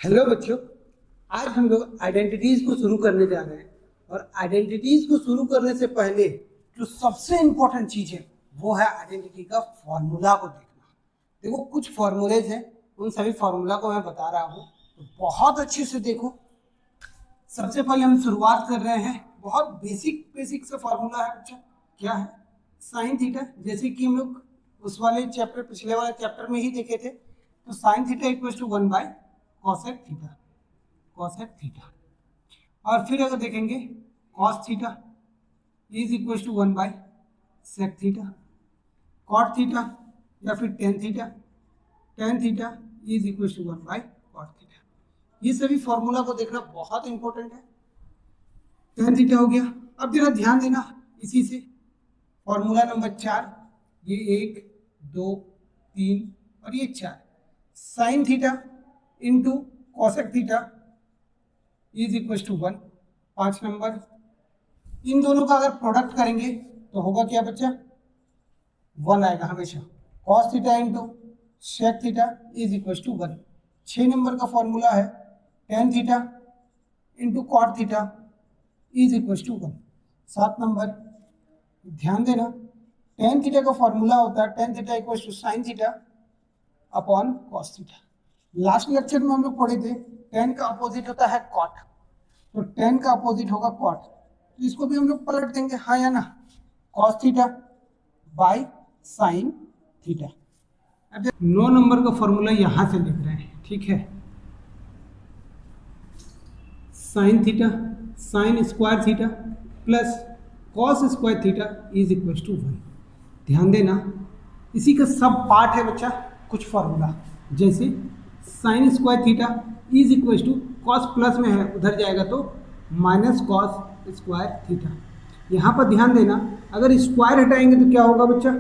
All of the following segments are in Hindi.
हेलो बच्चों, आज हम लोग आइडेंटिटीज को शुरू करने जा रहे हैं। और आइडेंटिटीज को शुरू करने से पहले जो सबसे इंपॉर्टेंट चीज है वो है आइडेंटिटी का फॉर्मूला को देखना। देखो, कुछ फॉर्मूलेज हैं, उन सभी फॉर्मूला को मैं बता रहा हूँ, तो बहुत अच्छे से देखो। सबसे पहले हम शुरुआत कर रहे हैं, बहुत बेसिक से फॉर्मूला है बच्चा। क्या है? Sine theta. जैसे कि हम लोग उस वाले चैप्टर, पिछले वाले चैप्टर में ही देखे थे, तो sine theta equal to 1 by cosec theta, cosec theta. और फिर अगर देखेंगे cos theta is equal to 1 by sec theta, cot theta या फिर tan theta, tan theta is equal to 1 by cot theta. ये सभी फॉर्मूला को देखना बहुत इंपॉर्टेंट है। टेन थीटा हो गया। अब जरा ध्यान देना, इसी से फॉर्मूला नंबर 4, ये 1 2 3 और ये 4, sine theta into cosec theta is equal to 1। 5 number, इन दोनों का अगर प्रोडक्ट करेंगे तो होगा क्या बच्चा? 1 आएगा हमेशा। Cos theta into sec theta is equal to 1। 6 number का फॉर्मूला है tan theta into cot theta is equal to 1। 7 number, ध्यान देना, टेन थीटा का फॉर्मूला होता है tan theta equal to sine theta upon cos theta. Last lecture में हम लोग पढ़े थे टेन का अपोजिट होता है कॉट, तो टेन का अपोजिट होगा कॉट, तो इसको भी हम लोग पलट देंगे, हाँ या ना? Cos theta by sine theta. अब 9 नंबर का फॉर्मूला यहां से लिख रहे हैं, ठीक है? Sine theta sine square theta plus cos square theta is equal to 1। ध्यान देना, इसी का सब पार्ट है बच्चा कुछ फॉर्मूला, जैसे sine square theta is equal to cos plus में है, उधर जाएगा तो माइनस कॉस स्क्वायर थीटा। यहाँ पर ध्यान देना, अगर स्क्वायर हटाएंगे तो क्या होगा बच्चा?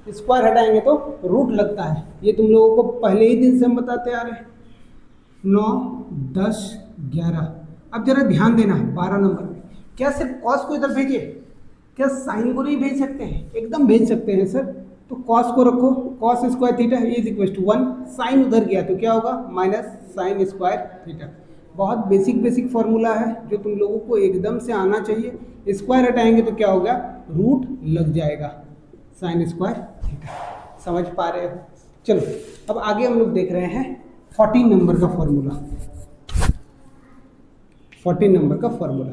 स्क्वायर हटाएंगे तो रूट लगता है। ये तुम लोगों को पहले ही दिन से हम बताते आ रहे हैं। 9 10 11। अब जरा ध्यान देना 12 नंबर में, क्या सिर्फ कॉस को इधर भेजिए? क्या साइन को नहीं भेज सकते हैं? एकदम भेज सकते हैं सर। तो कॉस को रखो, cos square theta is equal to 1, sine उधर गया तो क्या होगा? Minus sine square theta. बहुत बेसिक फॉर्मूला है जो तुम लोगों को एकदम से आना चाहिए। स्क्वायर हटाएंगे तो क्या होगा? रूट लग जाएगा, साइन स्क्वायर थीटा। समझ पा रहे हो? चलो अब आगे हम लोग देख रहे हैं 14 नंबर का फॉर्मूला। 14 नंबर का फॉर्मूला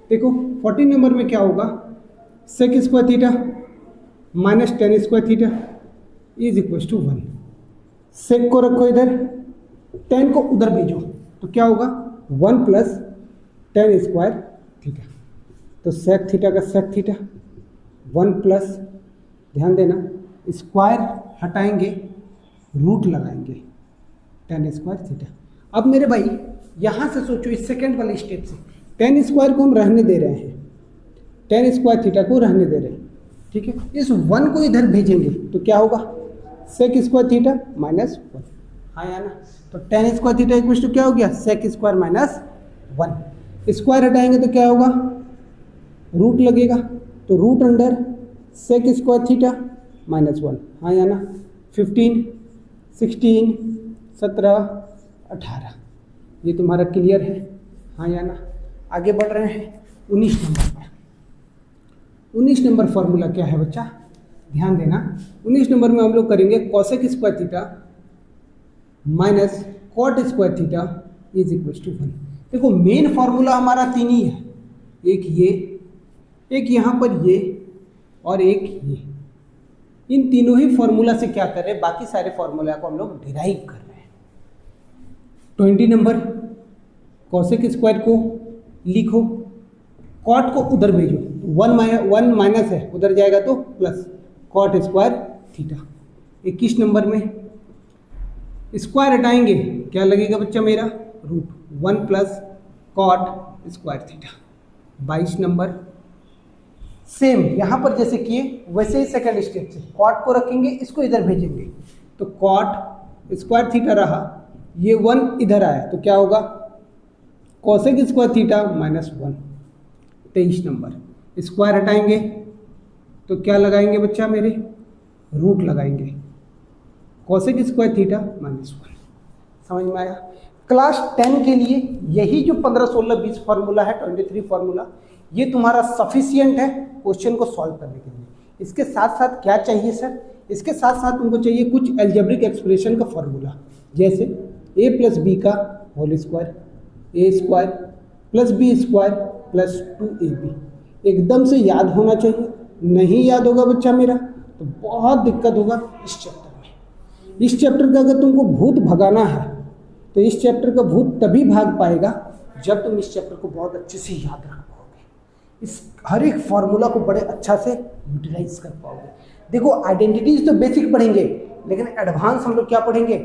देखो, 14 नंबर में क्या होगा? Sec square theta minus tan square theta is equal to 1। Sec को रखो इधर, टेन को उधर भेजो तो क्या होगा? 1 प्लस टेन स्क्वायर थीटा। तो सेक थीटा का सेक थीटा 1 प्लस, ध्यान देना, स्क्वायर हटाएंगे रूट लगाएंगे, टेन स्क्वायर थीटा। अब मेरे भाई यहाँ से सोचो, इस सेकेंड वाले स्टेप से टेन स्क्वायर को हम रहने दे रहे हैं, टेन स्क्वायर थीटा को रहने दे रहे हैं, ठीक है? इस 1 को इधर भेजेंगे तो क्या होगा? सेक स्क्वायर थीटा माइनस 1, हाँ या ना? तो tan square theta equal to क्या हो गया? सेक स्क्वायर माइनस 1। स्क्वायर हटाएंगे तो क्या होगा? रूट लगेगा, तो root under sec square theta minus 1, हाँ या ना? 15 16 17 18, ये तुम्हारा क्लियर है, हाँ या ना? आगे बढ़ रहे हैं 19 नंबर पर। 19 नंबर फॉर्मूला क्या है बच्चा? ध्यान देना, 19 नंबर में हम लोग करेंगे cosec square theta minus cot square theta is equal to 1। देखो, मेन फॉर्मूला हमारा 3 ही है, एक ये, एक यहाँ पर ये और एक ये। इन तीनों ही फॉर्मूला से क्या कर रहे हैं? बाकी सारे फॉर्मूला को हम लोग डिराइव कर रहे हैं। 20 नंबर, कॉसेक स्क्वायर को लिखो, कॉट को उधर भेजो, 1 माइनस है, उधर जाएगा तो plus cot square theta. 21 number में स्क्वायर हटाएंगे, क्या लगेगा बच्चा मेरा? Root, 1 plus cot square theta. 22 number, same यहाँ पर जैसे किए वैसे ही सेकंड स्टेप से कॉट को रखेंगे, इसको इधर भेजेंगे, तो कॉट स्क्वायर थीटा रहा, ये 1 इधर आया तो क्या होगा? Cosec square theta minus 1। 23 number, square हटाएंगे तो क्या लगाएंगे बच्चा मेरे? रूट लगाएंगे, कॉसेक स्क्वायर थीटा माइनस 1। समझ में आया? क्लास 10 के लिए यही जो 15, 16, 20 फार्मूला है, 23 फार्मूला, ये तुम्हारा सफिशियंट है क्वेश्चन को सॉल्व करने के लिए। इसके साथ साथ क्या चाहिए सर? इसके साथ साथ तुमको चाहिए कुछ एल्जेब्रिक एक्सप्रेशन का फार्मूला, जैसे a प्लस बी का whole square, a square plus B square plus 2ab एकदम से याद होना चाहिए। नहीं याद होगा बच्चा मेरा तो बहुत दिक्कत होगा इस चैप्टर में। इस चैप्टर का अगर तुमको भूत भगाना है तो इस चैप्टर का भूत तभी भाग पाएगा जब तुम इस चैप्टर को बहुत अच्छे से याद रख पाओगे, इस हर एक फॉर्मूला को बड़े अच्छा से यूटिलाइज कर पाओगे। देखो आइडेंटिटीज तो बेसिक पढ़ेंगे, लेकिन एडवांस हम लोग क्या पढ़ेंगे?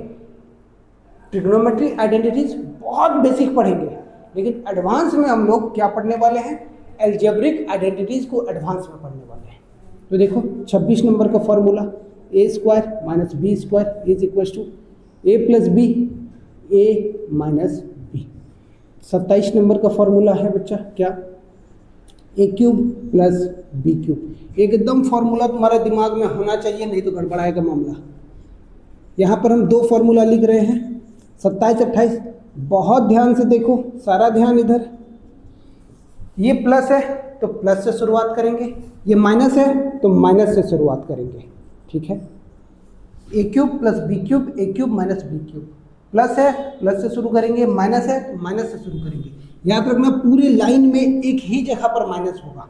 ट्रिग्नोमेट्री आइडेंटिटीज बहुत बेसिक पढ़ेंगे, लेकिन एडवांस में हम लोग क्या पढ़ने वाले हैं? एल्जेब्रिक आइडेंटिटीज को एडवांस में पढ़ने वाले हैं। तो देखो 26 नंबर का formula A square minus B square is equal to A plus B A minus B. 27 number का फॉर्मूला है बच्चा क्या? A cube plus B cube. एकदम फॉर्मूला तुम्हारे दिमाग में होना चाहिए, नहीं तो गड़बड़ाएगा मामला। यहाँ पर हम दो फॉर्मूला लिख रहे हैं 27, 28। बहुत ध्यान से देखो, सारा ध्यान इधर। ये प्लस है तो प्लस से शुरुआत करेंगे, ये माइनस है तो माइनस से शुरुआत करेंगे, ठीक है? A cube plus B cube, a cube minus b cube. Plus है प्लस से शुरू करेंगे, माइनस है तो माइनस से शुरू करेंगे। याद रखना पूरी लाइन में एक ही जगह पर माइनस होगा।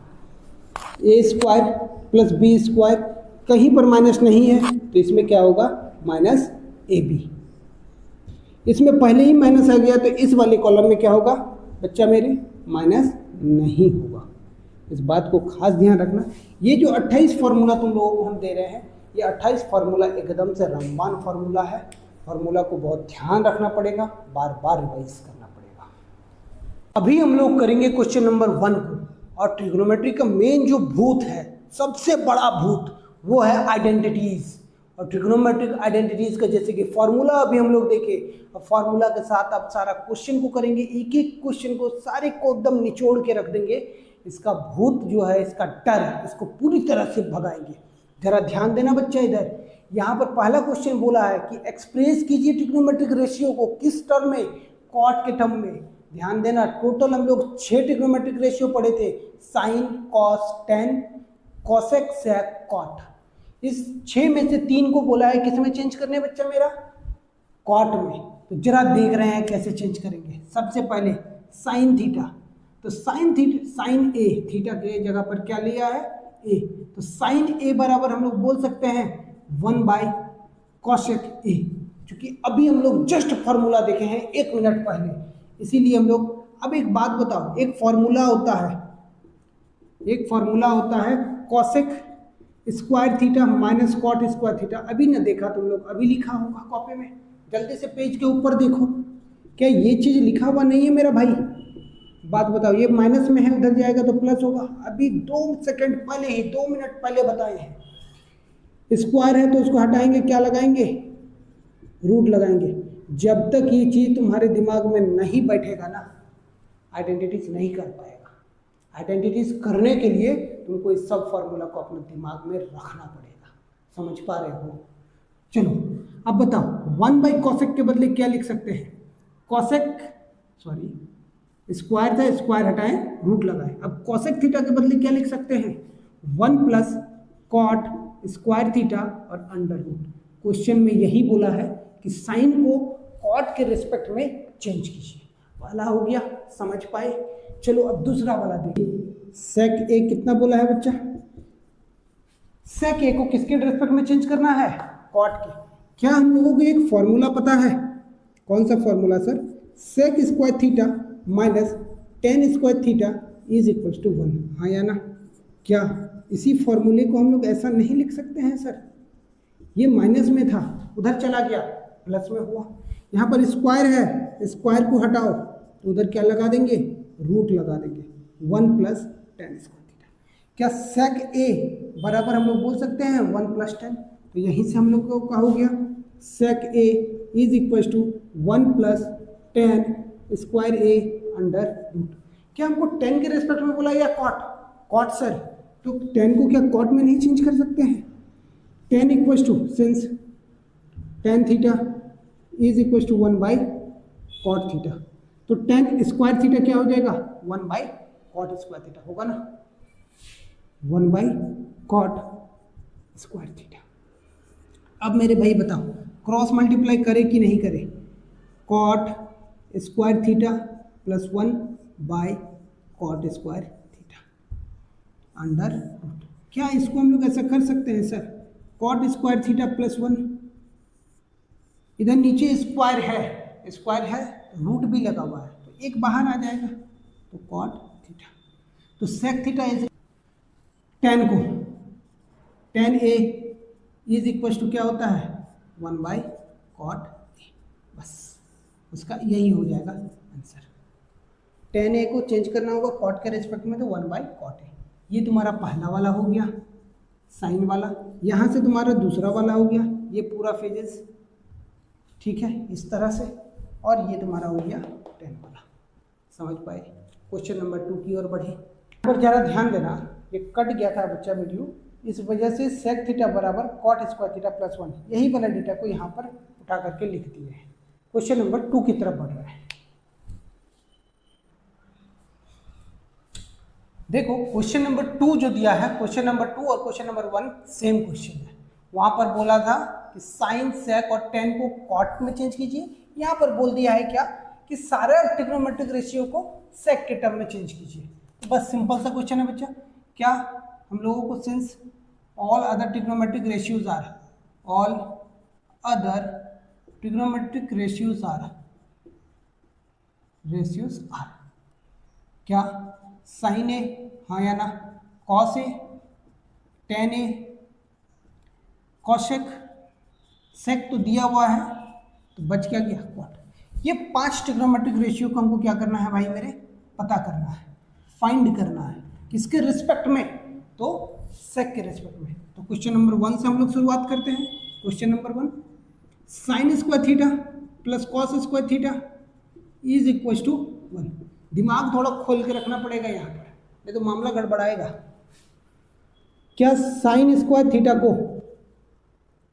A square plus B square, कहीं पर माइनस नहीं है तो इसमें क्या होगा? Minus A B. इसमें पहले ही माइनस आ गया तो इस वाले कॉलम में क्या होगा बच्चा मेरे? माइनस नहीं होगा। इस बात को खास ध्यान रखना। ये जो 28 फार्मूला तुम लोगों को हम दे रहे हैं, ये 28 फार्मूला एकदम से रामबाण फार्मूला है। फार्मूला को बहुत ध्यान रखना पड़ेगा, बार बार रिवाइज करना पड़ेगा। अभी हम लोग करेंगे क्वेश्चन नंबर 1 को। और ट्रिग्नोमेट्री का मेन जो भूत है, सबसे बड़ा भूत, वो है आइडेंटिटीज। और ट्रिग्नोमेट्रिक आइडेंटिटीज का जैसे कि फॉर्मूला अभी हम लोग देखे, और फॉर्मूला के साथ अब सारा क्वेश्चन को करेंगे, एक एक क्वेश्चन को सारे को एकदम निचोड़ के रख देंगे। इसका भूत जो है, इसका डर, इसको पूरी तरह से भगाएंगे। जरा ध्यान देना बच्चा इधर। यहाँ पर पहला क्वेश्चन बोला है कि एक्सप्रेस कीजिए ट्रिग्नोमेट्रिक रेशियो को किस टर्म में? कॉट के टर्म में। ध्यान देना, टोटल हम लोग 6 ट्रिग्नोमेट्रिक रेशियो पढ़े थे, sign, cos, tan, cosec, sec, cot. इस 6 में से 3 को बोला है किस में चेंज करने बच्चा मेरा? कॉट में। तो जरा देख रहे हैं कैसे चेंज करेंगे। सबसे पहले साइन थीटा, तो साइन थीटा, साइन ए, थीटा के जगह पर क्या लिया है? ए। तो साइन ए बराबर हम लोग बोल सकते हैं 1/कॉसेक ए, क्योंकि अभी हम लोग जस्ट फॉर्मूला देखे हैं 1 मिनट पहले, इसीलिए हम लोग। अब एक बात बताओ, एक फॉर्मूला होता है cosec square theta minus cot square theta. अभी ना देखा तुम लोग? अभी लिखा होगा कॉपी में, जल्दी से पेज के ऊपर देखो। क्या ये चीज़ लिखा हुआ नहीं है मेरा भाई? बात बताओ, ये माइनस में है, उधर जाएगा तो प्लस होगा। अभी 2 सेकंड पहले ही, 2 मिनट पहले बताए हैं। स्क्वायर है तो उसको हटाएंगे, क्या लगाएंगे? रूट लगाएंगे। जब तक ये चीज़ तुम्हारे दिमाग में नहीं बैठेगा ना, आइडेंटिटीज नहीं कर पाएगा। आइडेंटिटीज करने के लिए तुमको इस सब फॉर्मूला को अपने दिमाग में रखना पड़ेगा। समझ पा रहे हो? चलो अब बताओ, 1/कॉसेक के बदले क्या लिख सकते हैं? कॉसेक, सॉरी स्क्वायर था, स्क्वायर हटाएं, रूट लगाएं। अब कॉसेक थीटा के बदले क्या लिख सकते हैं? 1 + कॉट स्क्वायर थीटा और अंडर रूट। क्वेश्चन में यही बोला है कि साइन को कॉट के रिस्पेक्ट में चेंज कीजिए। वाला हो गया, समझ पाए? चलो अब दूसरा वाला देखिए। सेक ए कितना बोला है बच्चा? सेक ए को किसके रिस्पेक्ट में चेंज करना है? कॉट के। क्या हम लोगों को एक फॉर्मूला पता है? कौन सा formula sir? Sec square theta minus tan square theta is equal to 1। हाँ या ना? क्या इसी फॉर्मूले को हम लोग ऐसा नहीं लिख सकते हैं सर? ये माइनस में था, उधर चला गया, प्लस में हुआ। यहाँ पर स्क्वायर है, स्क्वायर को हटाओ तो उधर क्या लगा देंगे? रूट लगा देंगे। 1 + टेन स्क्वायर थीटा। क्या सेक ए बराबर हम लोग बोल सकते हैं 1 + 10? तो यहीं से हम लोग को क्या हो गया? Sec a is equal to 1 + 10 square a under root. क्या हमको 10 के रेस्पेक्ट में बोला या कॉट? कॉट सर, तो 10 को क्या कॉट में नहीं चेंज कर सकते हैं? 10 equal to, since tan theta is equal to 1/cos cot theta. तो टेन स्क्वायर थीटा क्या हो जाएगा, 1 बाई कॉट स्क्वायर थीटा होगा ना, 1 बाई कॉट स्क्वायर थीटा। अब मेरे भाई बताओ क्रॉस मल्टीप्लाई करे कि नहीं करे, cot square theta plus 1 by cot square theta under root. क्या इसको हम लोग ऐसा कर सकते हैं sir, cot square theta plus 1, इधर नीचे स्क्वायर है रूट भी लगा हुआ है तो एक बाहर आ जाएगा, तो कॉट थीटा। तो सेक थीटा इज टेन को, tan A is equal to क्या होता है 1 बाई कॉट ए, बस उसका यही हो जाएगा आंसर। टेन ए को चेंज करना होगा कॉट के रेस्पेक्ट में, तो 1 बाई कॉट ए। ये तुम्हारा पहला वाला हो गया साइन वाला, यहाँ से तुम्हारा दूसरा वाला हो गया ये पूरा फेजेस, ठीक है इस तरह से, और ये तुम्हारा हो गया 10 वाला। समझ पाए? क्वेश्चन नंबर 2 की ओर बढ़े। पर ज़रा ध्यान देना, ये कट गया था बच्चा वीडियो, इस वजह से सेक थीटा बराबर कॉट स्क्वायर थीटा प्लस 1, यही वाला डेटा को यहाँ पर उठा करके लिख दिए हैं। क्वेश्चन नंबर 2 की तरफ बढ़ रहा है। देखो क्वेश्चन नंबर 2 जो दिया है, क्वेश्चन नंबर 2 और क्वेश्चन नंबर 1 सेम क्वेश्चन है। वहां पर बोला था कि साइन सेक और टेन को कॉट में चेंज कीजिए, यहाँ पर बोल दिया है क्या कि सारे ट्रिग्नोमेट्रिक रेशियो को सेक के टर्म में चेंज कीजिए। तो बस सिंपल सा क्वेश्चन है बच्चा, क्या हम लोगों को since all other trigonometric ratios are, all other trigonometric ratios are क्या साइन ए, हाँ या ना, cos A, tan A, cosec, sec तो दिया हुआ है तो बच क्या गया कॉट। ये 5 ट्रिग्नोमेट्रिक रेशियो को हमको क्या करना है भाई मेरे, पता करना है, फाइंड करना है, किसके रिस्पेक्ट में, तो सेक के रिस्पेक्ट में। तो क्वेश्चन नंबर 1 से हम लोग शुरुआत करते हैं। Question number 1, sine square theta plus cos square theta is equal to 1। दिमाग थोड़ा खोल के रखना पड़ेगा यहाँ पर, नहीं तो मामला गड़बड़ाएगा। क्या साइन स्क्वायर थीटा को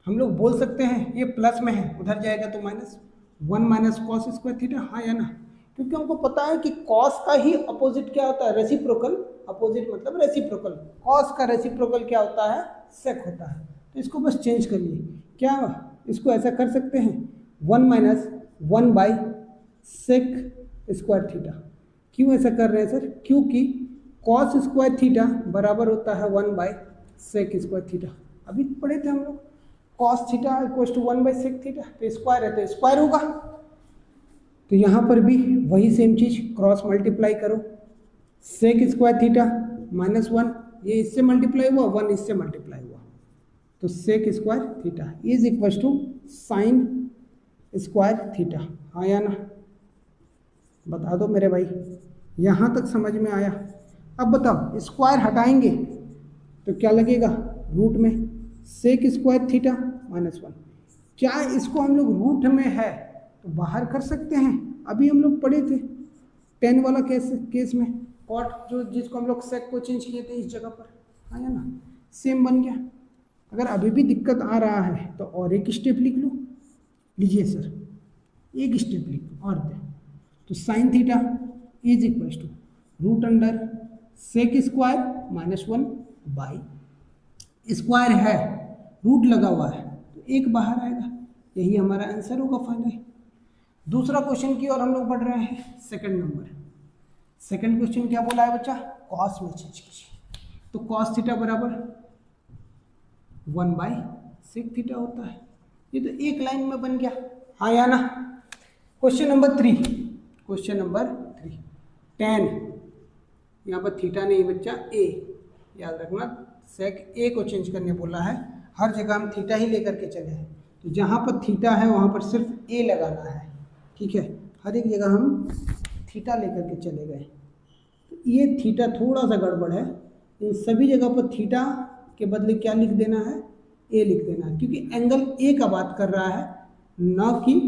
हम लोग बोल सकते हैं ये प्लस में है, उधर जाएगा तो minus 1 minus cos square theta, हाँ या ना, क्योंकि हमको पता है कि कॉस का ही अपोजिट क्या होता है, रेसिप्रोकल। अपोजिट मतलब रेसिप्रोकल, कॉस का रेसिप्रोकल क्या होता है, सेक होता है। तो इसको बस चेंज करिए, क्या इसको ऐसा कर सकते हैं 1 minus 1 by sec square theta. क्यों ऐसा कर रहे हैं सर, क्योंकि कॉस स्क्वायर थीटा बराबर होता है 1 बाई सेक स्क्वायर थीटा। अभी पढ़े थे हम लोग, cos theta equal to 1 by sec theta, तो स्क्वायर है तो स्क्वायर होगा। तो यहाँ पर भी वही सेम चीज, क्रॉस मल्टीप्लाई करो, सेक स्क्वायर थीटा माइनस 1, ये इससे मल्टीप्लाई हुआ, 1 इससे मल्टीप्लाई हुआ, तो sec square theta is equal to sine square theta, हाँ या ना, बता दो मेरे भाई, यहाँ तक समझ में आया। अब बताओ स्क्वायर हटाएंगे तो क्या लगेगा, रूट में सेक स्क्वायर थीटा माइनस 1। क्या इसको हम लोग रूट में है तो बाहर कर सकते हैं, अभी हम लोग पढ़े थे 10 वाला केस में, कॉट जो जिसको हम लोग सेक को चेंज किए थे इस जगह पर, हाँ या ना, सेम बन गया। अगर अभी भी दिक्कत आ रहा है तो और एक स्टेप लिख लो, लीजिए सर एक स्टेप लिख लो और दे, तो sine theta is equal to root under sec square minus 1 by, square है रूट लगा हुआ है तो एक बाहर आएगा, यही हमारा आंसर होगा फाइनल। दूसरा क्वेश्चन की ओर हम लोग बढ़ रहे हैं, सेकंड नंबर। सेकंड क्वेश्चन क्या बोला है बच्चा, कॉस में चेंज कीजिए, तो कॉस थीटा बराबर 1 बाई सेक थीटा होता है। ये तो एक लाइन में बन गया, हाँ या ना। Question number 3, question number 3, tan, यहाँ पर थीटा नहीं बच्चा ए, याद रखना, सेक ए को चेंज करने बोला है, हर जगह हम थीटा ही लेकर के चले हैं, तो जहाँ पर थीटा है वहाँ पर सिर्फ ए लगाना है, ठीक है, हर एक जगह हम थीटा लेकर के चले गए। तो ये थीटा थोड़ा सा गड़बड़ है, इन सभी जगह पर थीटा के बदले क्या लिख देना है, ए लिख देना है, क्योंकि एंगल ए का बात कर रहा है ना कि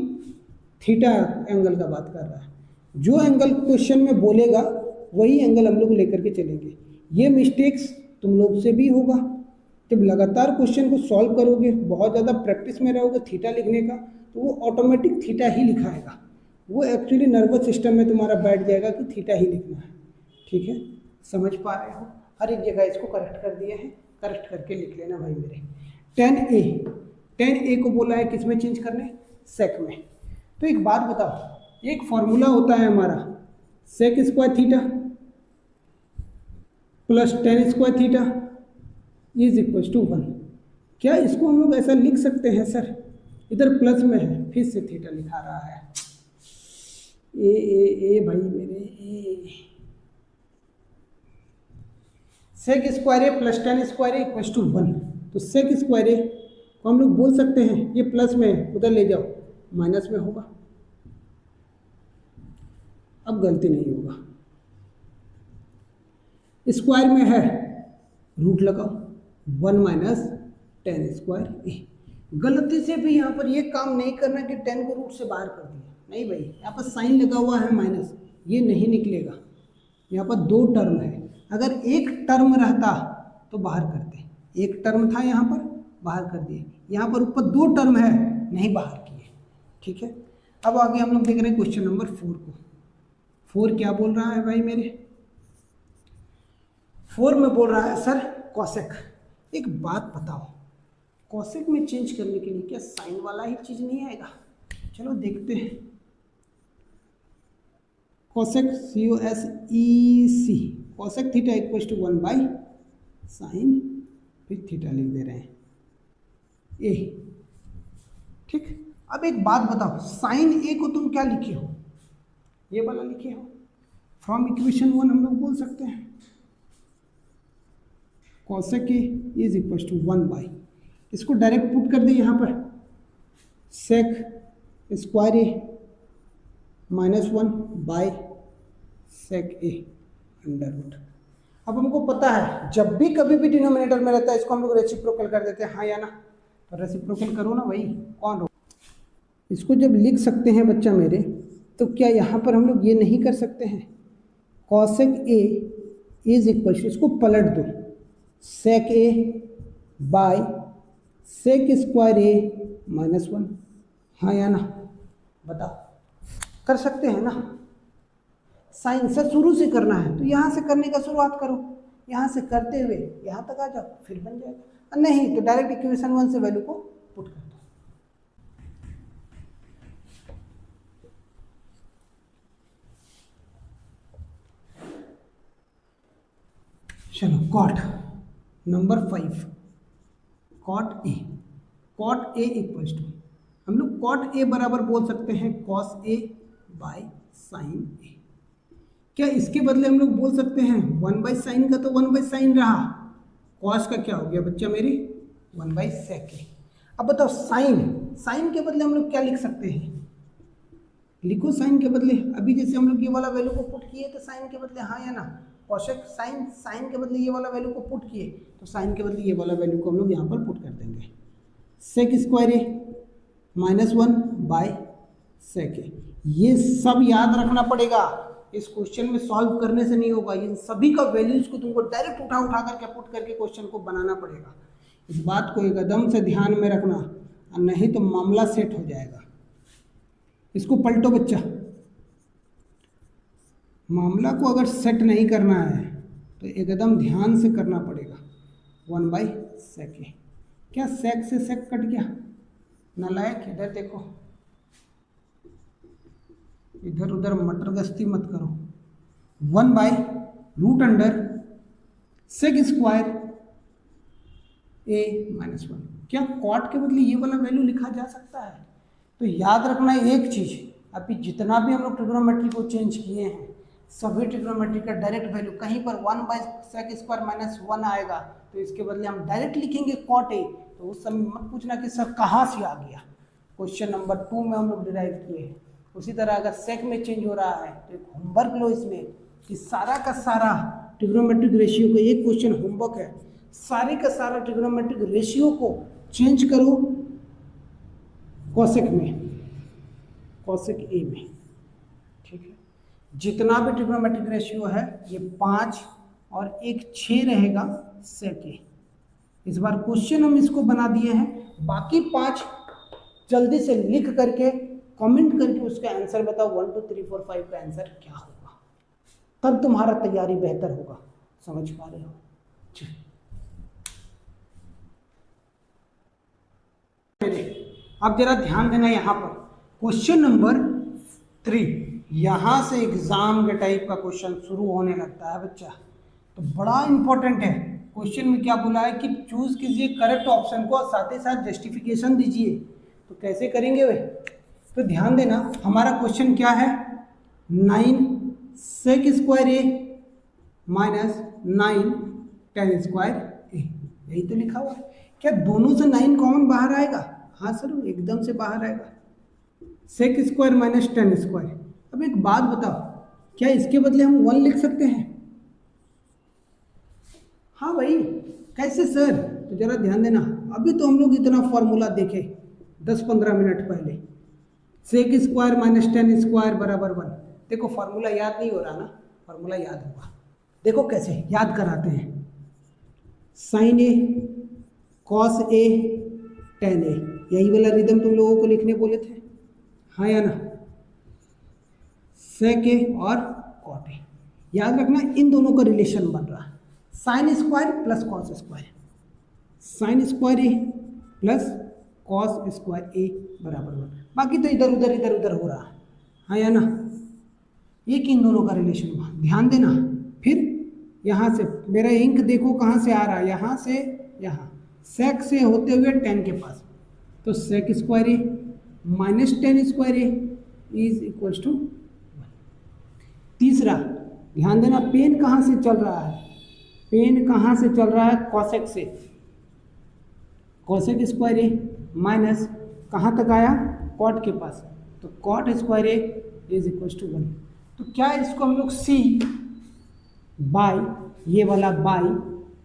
थीटा एंगल का बात कर रहा है। जो एंगल क्वेश्चन में बोलेगा वही एंगल हम लोग लेकर के चलेंगे। ये मिस्टेक्स तुम लोग से भी होगा, जब लगातार क्वेश्चन को सॉल्व करोगे, बहुत ज़्यादा प्रैक्टिस में रहोगे थीटा लिखने का, तो वो ऑटोमेटिक थीटा ही लिखाएगा। वो एक्चुअली नर्वस सिस्टम में तुम्हारा बैठ जाएगा कि थीटा ही लिखना है। ठीक है, समझ पा रहे हो? हर एक जगह इसको करेक्ट कर दिए हैं, करेक्ट करके लिख लेना भाई मेरे। 10A को बोला है किस में चेंज करने, सेक में। तो एक बात बताओ, एक फॉर्मूला होता है हमारा sec square theta plus ten square theta is equal to 1। क्या इसको हम लोग ऐसा लिख सकते हैं सर? इधर प्लस में है, फिर से थीटा लिखा रहा है। ए भाई मेरे ए, sec square a plus ten square a equal to 1। तो सेक स्क्वायर ए को हम लोग बोल सकते हैं ये प्लस में, उधर ले जाओ माइनस में होगा। अब गलती नहीं होगा, स्क्वायर में है रूट लगाओ, 1 माइनस टेन स्क्वायर ए। गलती से भी यहाँ पर ये काम नहीं करना कि 10 को रूट से बाहर कर दिया, नहीं भाई, यहाँ पर साइन लगा हुआ है माइनस, ये नहीं निकलेगा। यहाँ पर 2 टर्म है, अगर एक टर्म रहता तो बाहर करते, एक टर्म था यहाँ पर बाहर कर दिए, यहाँ पर ऊपर 2 टर्म है नहीं बाहर किए। ठीक है, अब आगे हम लोग देख रहे हैं क्वेश्चन नंबर 4 को। 4 क्या बोल रहा है भाई मेरे? 4 में बोल रहा है सर कॉसेक। एक बात बताओ, कॉसेक में चेंज करने के लिए क्या साइन वाला ही चीज नहीं आएगा? चलो देखते हैं। Cosec COSEC, cosec theta equal to 1 by sine, फिर थीटा लिख दे रहे हैं ए। ठीक, अब एक बात बताओ, साइन ए को तुम क्या लिखे हो? ये वाला लिखे हो। फ्रॉम इक्वेशन 1 हम लोग बोल सकते हैं cosec A is equal to 1 by, इसको डायरेक्ट पुट कर दे यहाँ पर, sec square A minus 1 by sec A under root. अब हमको पता है जब भी कभी भी डिनोमिनेटर में रहता है इसको हम लोग रेसिप्रोकल कर देते हैं, हाँ या ना? तो रेसिप्रोकल करो ना भाई, कौन रो? इसको जब लिख सकते हैं बच्चा मेरे, तो क्या यहाँ पर हम लोग ये नहीं कर सकते हैं कॉसेक ए इज इक्वल, इसको पलट दो, sec a by sec square A minus 1, हाँ या ना? बताओ, कर सकते हैं ना? साइन से शुरू से करना है तो यहाँ से करने का शुरुआत करो, यहाँ से करते हुए यहाँ तक आ जाओ, फिर बन जाएगा। नहीं तो डायरेक्ट इक्वेशन 1 से वैल्यू को पुट कर दो। चलो cot number 5, cot A equals to, हम लोग कॉट ए बराबर बोल सकते हैं cos A by sine A. क्या इसके बदले हम लोग बोल सकते हैं 1 बाई साइन का, तो 1 बाई साइन रहा, कॉस का क्या हो गया बच्चा मेरी 1 बाई सेक ए। अब बताओ साइन के बदले हम लोग क्या लिख सकते हैं? लिखो साइन के बदले, अभी जैसे हम लोग ये वाला वैल्यू को पुट किए तो साइन के बदले, हाँ या ना? कॉसेक साइन के बदले ये वाला वैल्यू को पुट किए तो साइन के बदले ये वाला वैल्यू को हम लोग यहाँ पर पुट कर देंगे, sec square A minus 1 by sec a. ये सब याद रखना पड़ेगा, इस क्वेश्चन में सॉल्व करने से नहीं होगा, इन सभी का वैल्यूज को तुमको डायरेक्ट उठा करके पुट करके क्वेश्चन को बनाना पड़ेगा। इस बात को एकदम से ध्यान में रखना, और नहीं तो मामला सेट हो जाएगा। इसको पलटो बच्चा, मामला को अगर सेट नहीं करना है तो एकदम ध्यान से करना पड़ेगा। 1 बाई सेक ए, क्या सेक से सेक कट गया? नालायक, इधर देखो, इधर उधर मटर गश्ती मत करो। 1 by root under sec square A minus 1। क्या कॉट के बदले ये वाला वैल्यू लिखा जा सकता है? तो याद रखना एक चीज, अभी जितना भी हम लोग ट्रिग्नोमेट्री को चेंज किए हैं सभी ट्रिग्नोमेट्री का डायरेक्ट वैल्यू कहीं पर 1 बाई सेक स्क्वायर माइनस 1 आएगा तो इसके बदले हम डायरेक्ट लिखेंगे कॉट ए। तो उस समय मत पूछना कि सर कहाँ से आ गया, क्वेश्चन नंबर 2 में हम लोग डिराइव किए हैं। उसी तरह अगर सेक में चेंज हो रहा है तो एक होमवर्क लो इसमें कि सारा का सारा ट्रिग्नोमेट्रिक रेशियो का एक क्वेश्चन होमवर्क है, सारे का सारा ट्रिग्नोमेट्रिक रेशियो को चेंज करो कॉसेक में, कॉसेक ए में। ठीक है, जितना भी ट्रिग्नोमेट्रिक रेशियो है ये 5 और एक 6 रहेगा सेक ए। इस बार क्वेश्चन हम इसको बना दिए हैं, बाकी 5 जल्दी से लिख करके कमेंट करके उसका आंसर बताओ, 1 2 3 4 5 का आंसर क्या होगा, तब तुम्हारा तैयारी बेहतर होगा। समझ पा रहे हो? अब जरा ध्यान देना, यहाँ पर क्वेश्चन नंबर 3, यहाँ से एग्जाम के टाइप का क्वेश्चन शुरू होने लगता है बच्चा, तो बड़ा इंपॉर्टेंट है। क्वेश्चन में क्या बोला है कि चूज कीजिए करेक्ट ऑप्शन को और साथ ही साथ जस्टिफिकेशन दीजिए। तो कैसे करेंगे वे? तो ध्यान देना, हमारा क्वेश्चन क्या है, 9 sec स्क्वायर ए माइनस 9 tan स्क्वायर ए, यही तो लिखा हुआ है। क्या दोनों से 9 कॉमन बाहर आएगा? हाँ सर, एकदम से बाहर आएगा। Sec square minus tan square. अब एक बात बताओ, क्या इसके बदले हम 1 लिख सकते हैं? हाँ भाई, कैसे सर? तो जरा ध्यान देना, अभी तो हम लोग इतना फॉर्मूला देखे 10-15 मिनट पहले, sec square minus tan square बराबर 1। देखो फॉर्मूला याद नहीं हो रहा ना, फॉर्मूला याद होगा। देखो कैसे याद कराते हैं, sign A cos A tan ए, यही वाला रिदम तुम लोगों को लिखने बोले थे, हाँ या ना? सेक ए और कॉट ए, याद रखना इन दोनों का रिलेशन बन रहा है, sine square plus cos square, sine square a plus cos square a बराबर 1। बाकी तो इधर उधर हो रहा है, हाँ या ना? एक इन दोनों का रिलेशन हुआ, ध्यान देना। फिर यहाँ से मेरा इंक देखो कहाँ से आ रहा है, यहाँ से यहाँ, सेक से होते हुए टेन के पास, तो sec square A minus tan square A is equals to 1। तीसरा ध्यान देना, पेन कहाँ से चल रहा है, पेन कहाँ से चल रहा है, कॉसेक से, कॉसेक स्क्वायर ए माइनस कहाँ तक आया, कॉट के पास, तो cot square A is equals to 1। तो क्या इसको हम लोग सी बाई, ये वाला बाई,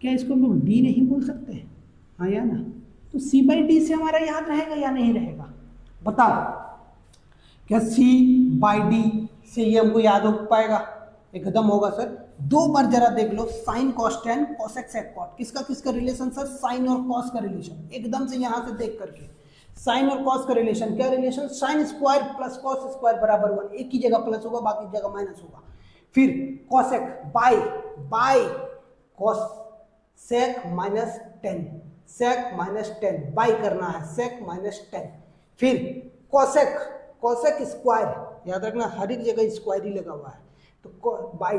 क्या इसको हम लोग डी नहीं बोल सकते हैं, हाँ या ना? तो सी बाई डी से हमारा याद रहेगा या नहीं रहेगा? बताओ, क्या सी बाई डी से ये हमको याद हो पाएगा? एकदम होगा सर। दो बार जरा देख लो, sine cos tan cosec sec cot, किसका रिलेशन सर? साइन और कॉस का रिलेशन। एकदम से यहाँ से देख करके साइन और कॉस का रिलेशन, क्या relation? Sign square plus cos square बराबर 1, एक ही जगह प्लस होगा बाकी जगह माइनस होगा। फिर cosec by cos sec minus tan, sec minus tan, by करना है, सेक माइनस टेन। फिर कॉसेक स्क्वायर, याद रखना हर एक जगह स्क्वायर ही लगा हुआ है, तो बाई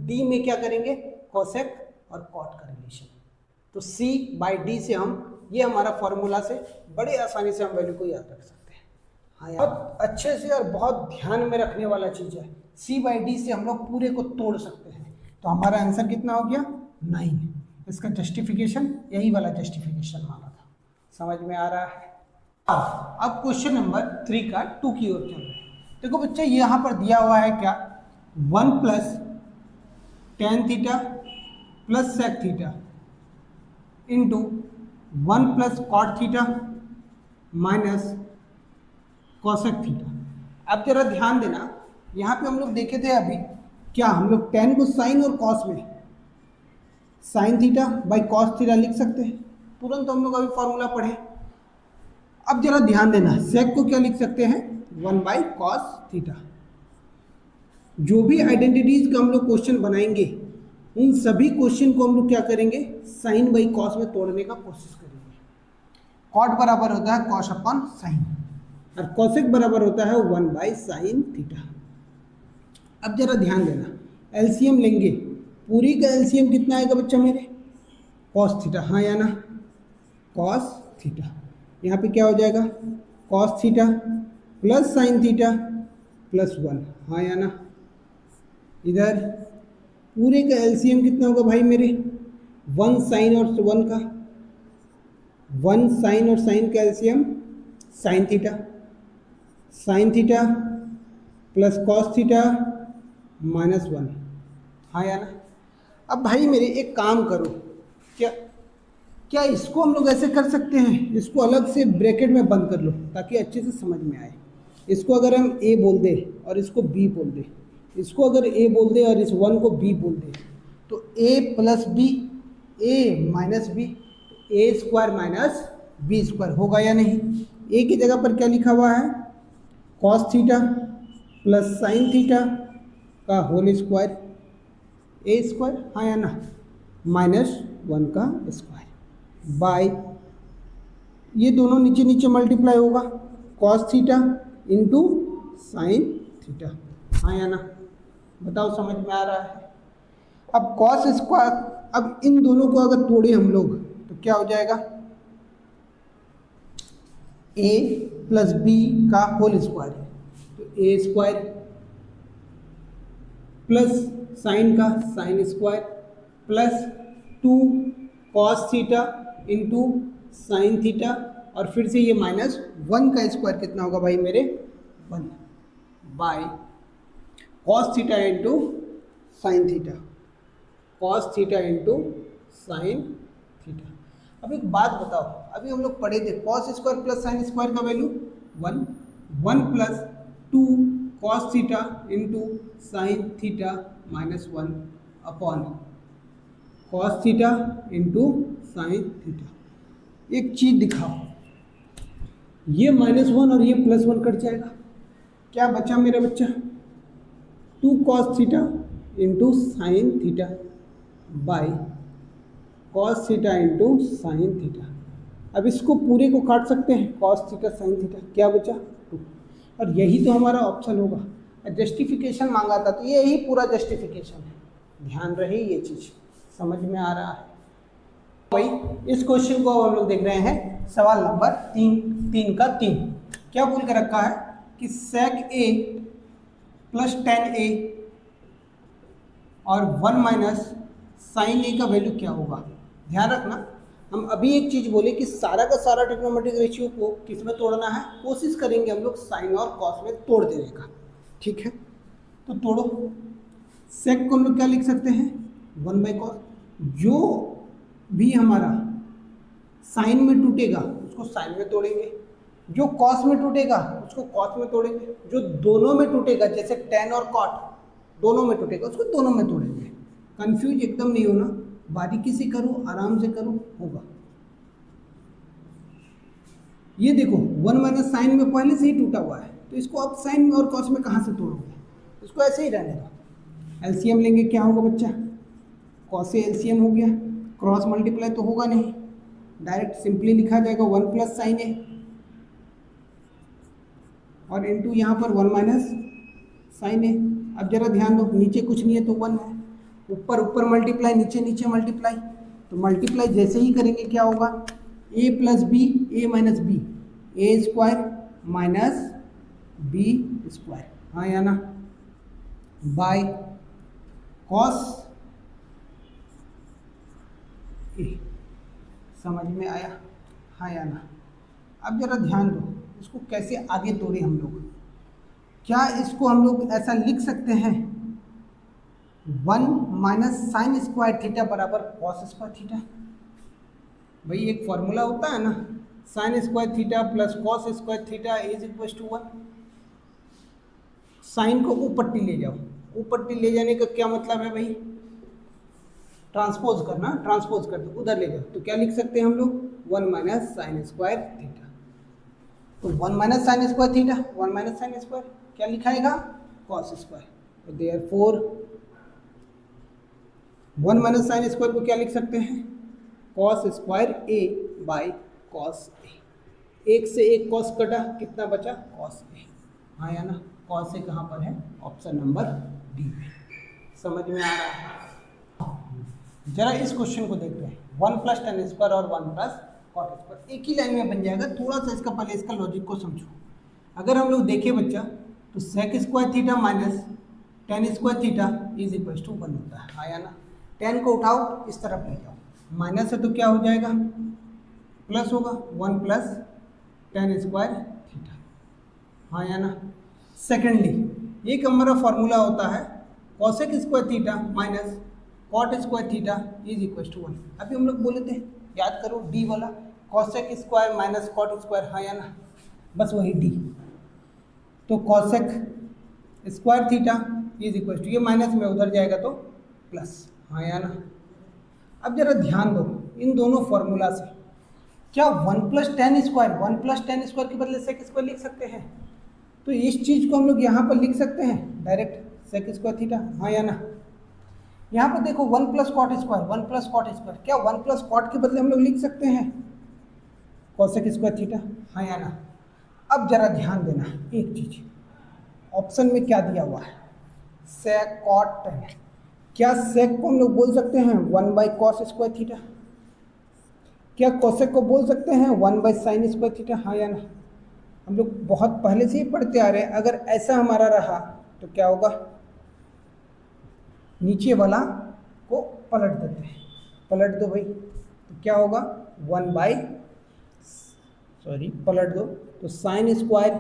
डी में क्या करेंगे? कॉसेक और कॉट का रिलेशन। तो सी बाई डी से हम, ये हमारा फॉर्मूला से बड़े आसानी से हम वैल्यू को याद रख सकते हैं, हाँ यार? बहुत अच्छे से और बहुत ध्यान में रखने वाला चीज़ है। सी बाई डी से हम लोग पूरे को तोड़ सकते हैं। तो हमारा आंसर कितना हो गया? 9। इसका जस्टिफिकेशन यही वाला जस्टिफिकेशन माना था। समझ में आ रहा है? अब क्वेश्चन नंबर 3 का 2 की ओर चल रहे हैं। देखो बच्चे, यहाँ पर दिया हुआ है क्या, 1 plus tan theta plus sec theta into 1 plus cot theta minus cosec theta. अब जरा ध्यान देना, यहाँ पे हम लोग देखे थे अभी, क्या हम लोग टेन को साइन और कॉस में sine theta by cos theta लिख सकते हैं, तुरंत हम लोग अभी फॉर्मूला पढ़े। अब जरा ध्यान देना, सेक को क्या लिख सकते हैं? 1 बाई कॉस थीटा। जो भी आइडेंटिटीज का हम लोग क्वेश्चन बनाएंगे, उन सभी क्वेश्चन को हम लोग क्या करेंगे? साइन बाई कॉस में तोड़ने का कोशिश करेंगे। कॉट बराबर होता है कॉस अपॉन साइन, और कॉसेक बराबर होता है 1 बाई साइन थीटा। अब जरा ध्यान देना, एलसीएम लेंगे, पूरी का एलसीएम कितना आएगा बच्चा मेरे? कॉस थीटा, हाँ या ना? कॉस थीटा, यहाँ पे क्या हो जाएगा? Cos theta plus sine theta plus 1, हाँ या ना? इधर पूरे का एलसीएम कितना होगा भाई मेरे? 1 साइन और 1 का, 1 साइन और साइन का LCM sine theta plus cos theta minus 1, हाँ या ना? अब भाई मेरे एक काम करो, क्या इसको हम लोग ऐसे कर सकते हैं, इसको अलग से ब्रैकेट में बंद कर लो ताकि अच्छे से समझ में आए। इसको अगर हम ए बोल दे और इसको बी बोल दे, इसको अगर ए बोल दे और इस 1 को बी बोल दे, तो ए plus B, A minus B, A square minus B square होगा या नहीं? ए की जगह पर क्या लिखा हुआ है? Cos theta plus sine theta का होल स्क्वायर ए स्क्वायर, हाँ या ना, -1 का स्क्वायर बाय, ये दोनों नीचे नीचे मल्टीप्लाई होगा, cos theta into sine theta, हाँ या ना, बताओ समझ में आ रहा है। अब कॉस स्क्वायर, अब इन दोनों को अगर तोड़े हम लोग तो क्या हो जाएगा, a प्लस बी का होल स्क्वायर, तो ए स्क्वायर प्लस साइन का sign square plus 2 cos theta into sine theta, और फिर से ये -1 का स्क्वायर कितना होगा भाई मेरे, 1 by cos theta into sine theta, cos theta into sine theta. अब एक बात बताओ, अभी हम लोग पढ़े थे cos square plus sine square का value 1 plus 2 cos theta into sine theta -1 upon cos theta into sine theta. एक चीज दिखाओ, ये -1 और ये +1 कट जाएगा, क्या बचा मेरा बच्चा, 2 cos theta into sine theta by cos theta into sine theta. अब इसको पूरे को काट सकते हैं, कॉस थीटा साइन थीटा, क्या बचा 2, और यही तो हमारा ऑप्शन होगा। जस्टिफिकेशन मांगा था तो यही पूरा जस्टिफिकेशन है, ध्यान रहे ये चीज़, समझ में आ रहा है भाई। इस क्वेश्चन को हम लोग देख रहे हैं सवाल नंबर 3 का 3। क्या बोल के रखा है कि sec a plus tan a और 1 माइनस साइन a का वैल्यू क्या होगा। ध्यान रखना, हम अभी एक चीज बोले कि सारा का सारा ट्रिग्नोमेट्रिक रेशियो को किस में तोड़ना है, कोशिश करेंगे हम लोग साइन और कॉस में तोड़ देने का, ठीक है। तो तोड़ो, सेक को हम लोग क्या लिख सकते हैं 1/cos, जो भी हमारा साइन में टूटेगा उसको साइन में तोड़ेंगे, जो कॉस में टूटेगा उसको कॉस में तोड़ेंगे, जो दोनों में टूटेगा जैसे टेन और कॉट दोनों में टूटेगा उसको दोनों में तोड़ेंगे। कंफ्यूज एकदम नहीं होना, बारीकी से करो, आराम से करो, होगा। ये देखो 1 माइनस साइन में पहले से ही टूटा हुआ है, तो इसको अब साइन में और कॉस में कहाँ से तोड़ोगे, इसको ऐसे ही रहने दो। एलसीएम लेंगे, क्या होगा बच्चा, कॉस से एलसीएम हो गया, क्रॉस मल्टीप्लाई तो होगा नहीं, डायरेक्ट सिंपली लिखा जाएगा 1 प्लस साइन ए और इनटू यहाँ पर 1 माइनस साइन ए। अब जरा ध्यान दो, नीचे कुछ नहीं है तो 1 है, ऊपर ऊपर मल्टीप्लाई, नीचे नीचे मल्टीप्लाई, तो मल्टीप्लाई जैसे ही करेंगे क्या होगा, a plus B A minus B, A square minus B square, हाँ या ना, बाय कॉस ए। समझ में आया, हाँ या ना। अब जरा ध्यान दो, इसको कैसे आगे तोड़े हम लोग, क्या इसको हम लोग ऐसा लिख सकते हैं 1 माइनस साइन स्क्वायर थीटा बराबर कॉस स्क्वायर थीटा। भाई एक फॉर्मूला होता है ना, sine square theta plus cos square theta is equal to 1। Sine को ऊपट्टी ले जाओ, ऊपट्टी ले जाने का क्या मतलब है भाई, ट्रांसपोज करना, ट्रांसपोज कर दो, उधर ले जाओ, तो क्या लिख सकते हैं हम लोग 1 माइनस साइन स्क्वायर थीटा। तो 1 minus sine square theta, 1 minus sine square क्या लिखाएगा कॉस स्क्वायर, तो देयरफॉर 1 माइनस साइन स्क्वायर को क्या लिख सकते हैं cos square a by cos a. एक से एक कॉस कटा, कितना बचा कॉस ए, हाँ या ना। कॉस ए कहाँ पर है, ऑप्शन नंबर डी में। समझ में आ रहा है। जरा इस क्वेश्चन को देखते हैं, 1 प्लस टेन स्क्वायर और 1 प्लस कॉट स्क्वायर एक ही लाइन में बन जाएगा। थोड़ा सा इसका पहले इसका लॉजिक को समझो। अगर हम लोग देखें बच्चा तो sec square theta minus tan square theta is equal to 1 होता है, हाँ या ना। 10 को उठाओ इस तरफ ले जाओ, माइनस है तो क्या हो जाएगा प्लस होगा, 1 प्लस टेन स्क्वायर थीटा, हाँ या ना। सेकेंडली एक हमारा फॉर्मूला होता है cosec square theta minus cot square theta is equal to 1। अभी हम लोग बोले थे, याद करो डी वाला, cosec square minus cot square, हाँ या ना, बस वही डी। तो cosec square theta is equal to, ये माइनस में उधर जाएगा तो प्लस, हाँ या ना। अब जरा ध्यान दो इन दोनों फॉर्मूला से, क्या 1 प्लस टेन स्क्वायर के बदले सेक स्क्वायर लिख सकते हैं, तो इस चीज़ को हम लोग यहाँ पर लिख सकते हैं डायरेक्ट सेक स्क्वायर थीटा, हाँ या ना। यहाँ पर देखो 1 plus cot square, 1 plus cot square, क्या 1 प्लस कॉट के बदले हम लोग लिख सकते हैं कोसेक स्क्वायर थीटा, हाँ या ना। अब जरा ध्यान देना एक चीज, ऑप्शन में क्या दिया हुआ है, सेक कॉट टेन। क्या सेक को हम लोग बोल सकते हैं 1 बाई कॉस स्क्वायर थीटा? क्या कोसेक को बोल सकते हैं 1 बाई साइन स्क्वायर थीटा, हाँ या ना? हम लोग बहुत पहले से ही पढ़ते आ रहे हैं। अगर ऐसा हमारा रहा तो क्या होगा, नीचे वाला को पलट देते हैं, पलट दो भाई, तो क्या होगा 1 बाई, सॉरी पलट दो, तो साइन स्क्वायर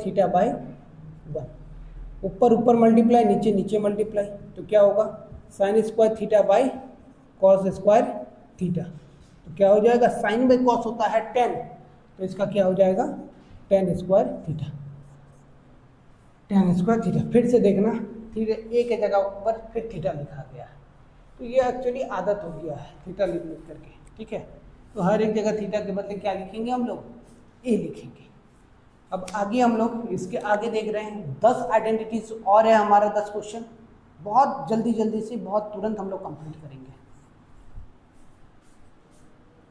थीटा बाई 1, ऊपर ऊपर मल्टीप्लाई, नीचे नीचे मल्टीप्लाई, तो क्या होगा sign square theta by cos square theta. तो क्या हो जाएगा, साइन बाई कॉस होता है 10, तो इसका क्या हो जाएगा tan square theta, tan square theta. फिर से देखना, फिर एक ही जगह पर फिर थीटा लिखा गया है, तो ये एक्चुअली आदत हो गया है थीटा लिख लिख करके, ठीक है। तो हर एक जगह थीटा के बदले क्या लिखेंगे हम लोग, ए लिखेंगे। अब आगे हम लोग इसके आगे देख रहे हैं 10 आइडेंटिटीज और है हमारा, 10 क्वेश्चन, बहुत जल्दी जल्दी से, बहुत तुरंत हम लोग कंप्लीट करेंगे।